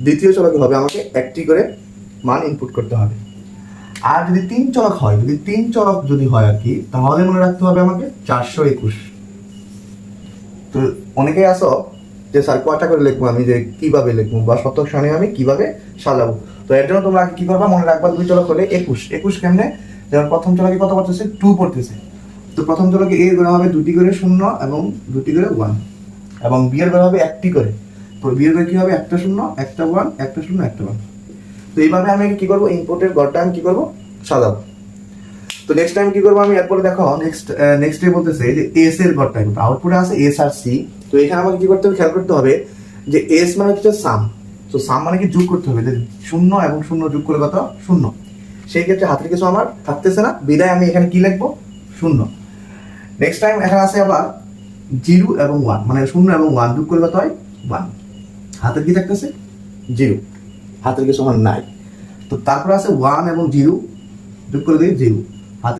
দ্বিতীয় চলকে হবে আমাকে একটি করে মান ইনপুট করতে হবে। আর যদি 3 চলক হয়, যদি 3 চলক যদি হয় আর কি, তাহলে মনে রাখতে হবে আমাকে 421। তো অনেকেই আসো যে স্যার কয়টা করে লিখবো, আমি যে কিভাবে লিখবো বা শতক সারণী আমি কিভাবে সাজাবো। তো এর জন্য তোমরা কি করবা, মনে রাখবা 2 চলক হলে 21। 21 কেমনে? যেমন প্রথম চলকে কত পড়তেছে, 2 পড়তেছে। তো প্রথম চলকে এ গুণ হবে 2টি করে 0 এবং 2টি করে 1, এবং বি এর গুণ হবে 1টি করে। তো বি এর গুণ কি হবে, একটা 0 একটা 1 একটা 0 একটা 1। তো এইভাবে আমি কি করবো, ইনপুটের ঘরটা আমি কি করবো, সাজাবো। তো নেক্সট টাইম কি করবো আমি, এরপরে দেখো নেক্সট বলতেছে যে এস এর ঘরটা, আউটপুটে আছে এস আর সি। তো এখানে আমাকে কি করতে হবে, খেয়াল করতে হবে যে এস মানে হচ্ছে সাম। তো সাম মানে কি যোগ করতে হবে, যে 0 এবং 0 যোগ করে কত 0। সেই ক্ষেত্রে হাতের কিছু আমার থাকতেছে না, বিদায় আমি এখানে কি লিখবো, 0। নেক্সট টাইম এখানে আছে আবার 0 এবং 1, মানে 0 এবং 1 যোগ করে কত হয় 1। হাতের কি থাকতেছে 0, হাতের কিছু আমার নাই। তো তারপর আছে 1 এবং 0 যোগ করে দিই 0।